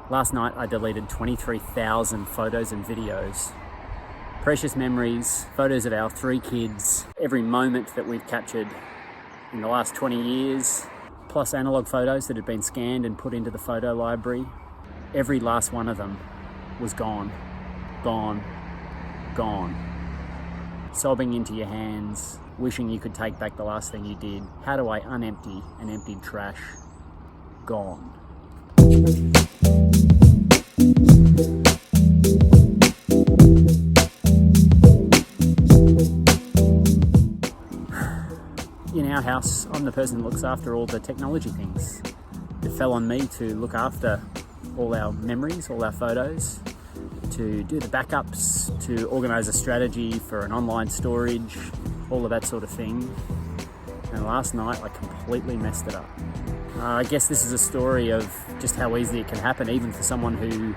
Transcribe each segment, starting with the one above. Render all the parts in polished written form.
Last night I deleted 23,000 photos and videos. Precious memories, photos of our 3 kids, every moment that we've captured in the last 20 years, plus analog photos that had been scanned and put into the photo library. Every last one of them was gone, gone, gone. Sobbing into your hands, wishing you could take back the last thing you did. How do I unempty an emptied trash? Gone. In our house, I'm the person that looks after all the technology things. It fell on me to look after all our memories, all our photos, to do the backups, to organise a strategy for an online storage, all of that sort of thing. And last night I completely messed it up. I guess this is a story of just how easy it can happen, even for someone who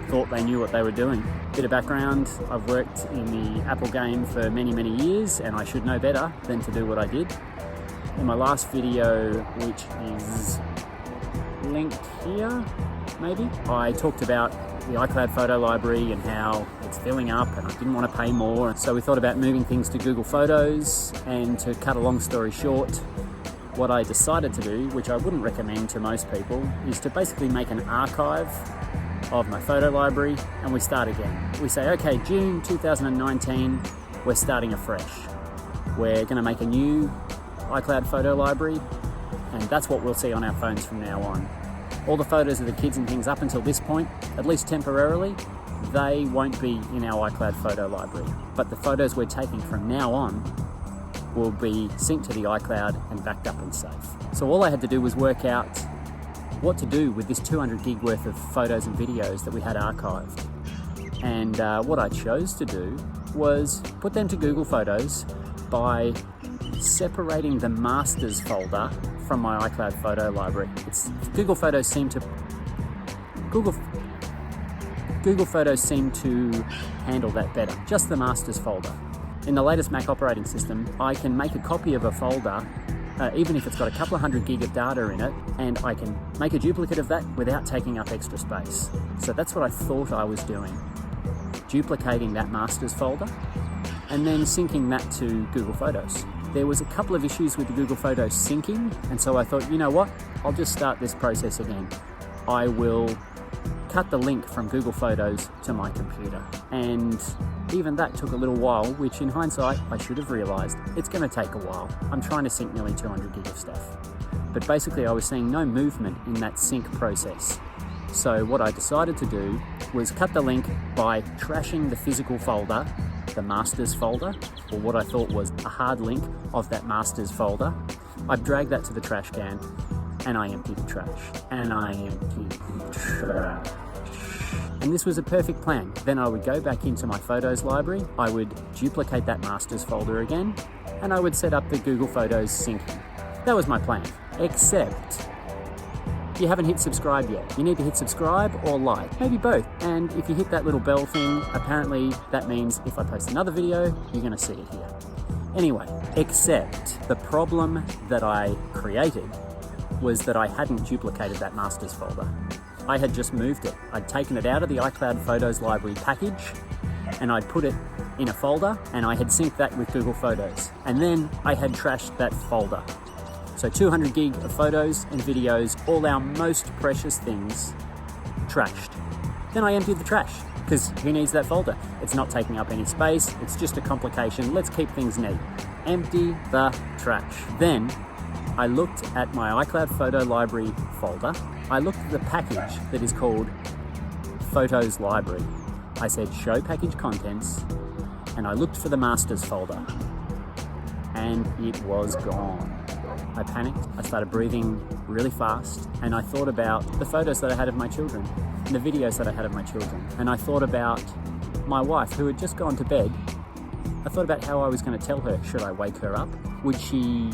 thought they knew what they were doing. Bit of background, I've worked in the Apple game for many, many years, and I should know better than to do what I did. In my last video, which is linked here, maybe, I talked about the iCloud photo library and how it's filling up and I didn't want to pay more. So we thought about moving things to Google Photos, and to cut a long story short, what I decided to do, which I wouldn't recommend to most people, is to basically make an archive of my photo library, and we start again. We say, okay, June 2019, we're starting afresh. We're going to make a new iCloud photo library, and that's what we'll see on our phones from now on. All the photos of the kids and things up until this point, at least temporarily, they won't be in our iCloud photo library. But the photos we're taking from now on will be synced to the iCloud and backed up and safe. So all I had to do was work out what to do with this 200 gig worth of photos and videos that we had archived. And what I chose to do was put them to Google Photos by separating the masters folder from my iCloud photo library. Google Photos seem to handle that better. Just the masters folder. In the latest Mac operating system, I can make a copy of a folder, even if it's got a couple of hundred gig of data in it, and I can make a duplicate of that without taking up extra space. So that's what I thought I was doing. Duplicating that masters folder and then syncing that to Google Photos. There was a couple of issues with the Google Photos syncing, and so I thought, you know what, I'll just start this process again. I will cut the link from Google Photos to my computer. And even that took a little while, which in hindsight, I should have realised it's going to take a while. I'm trying to sync nearly 200 gig of stuff. But basically I was seeing no movement in that sync process. So what I decided to do was cut the link by trashing the physical folder, the masters folder, or what I thought was a hard link of that masters folder. I've dragged that to the trash can, and I emptied the trash. And this was a perfect plan. Then I would go back into my photos library, I would duplicate that masters folder again, and I would set up the Google Photos syncing. That was my plan, except you haven't hit subscribe yet. You need to hit subscribe or like, maybe both. And if you hit that little bell thing, apparently that means if I post another video, you're gonna see it here. Anyway, except the problem that I created was that I hadn't duplicated that masters folder. I had just moved it. I'd taken it out of the iCloud Photos library package, and I'd put it in a folder, and I had synced that with Google Photos. And then I had trashed that folder. So 200 gig of photos and videos, all our most precious things, trashed. Then I emptied the trash, because who needs that folder? It's not taking up any space, it's just a complication. Let's keep things neat. Empty the trash. Then I looked at my iCloud photo library folder. I looked at the package that is called Photos Library. I said show package contents, and I looked for the masters folder, and it was gone. I panicked, I started breathing really fast, and I thought about the photos that I had of my children, and the videos that I had of my children, and I thought about my wife who had just gone to bed. I thought about how I was going to tell her. Should I wake her up? Would she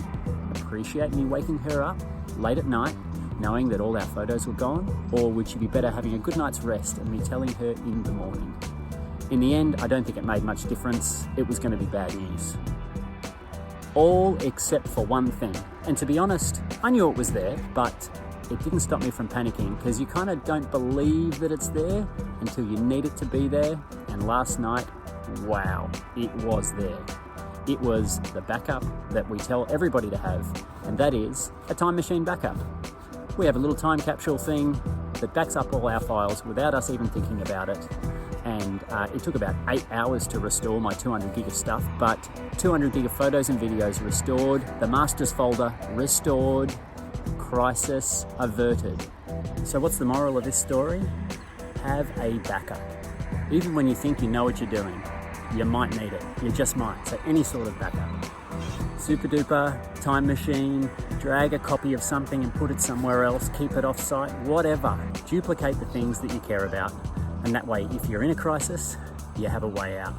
appreciate me waking her up late at night, knowing that all our photos were gone? Or would she be better having a good night's rest and me telling her in the morning? In the end, I don't think it made much difference. It was going to be bad news. All except for one thing. And to be honest, I knew it was there, but it didn't stop me from panicking, because you kind of don't believe that it's there until you need it to be there. And last night, wow, it was there. It was the backup that we tell everybody to have, and that is a time machine backup. We have a little time capsule thing that backs up all our files without us even thinking about it. And it took about 8 hours to restore my 200 gig of stuff, but 200 gig of photos and videos restored, the masters folder restored, crisis averted. So what's the moral of this story? Have a backup. Even when you think you know what you're doing, you might need it. You just might. So any sort of backup. Super duper, time machine, drag a copy of something and put it somewhere else, keep it off site, whatever. Duplicate the things that you care about. And that way, if you're in a crisis, you have a way out.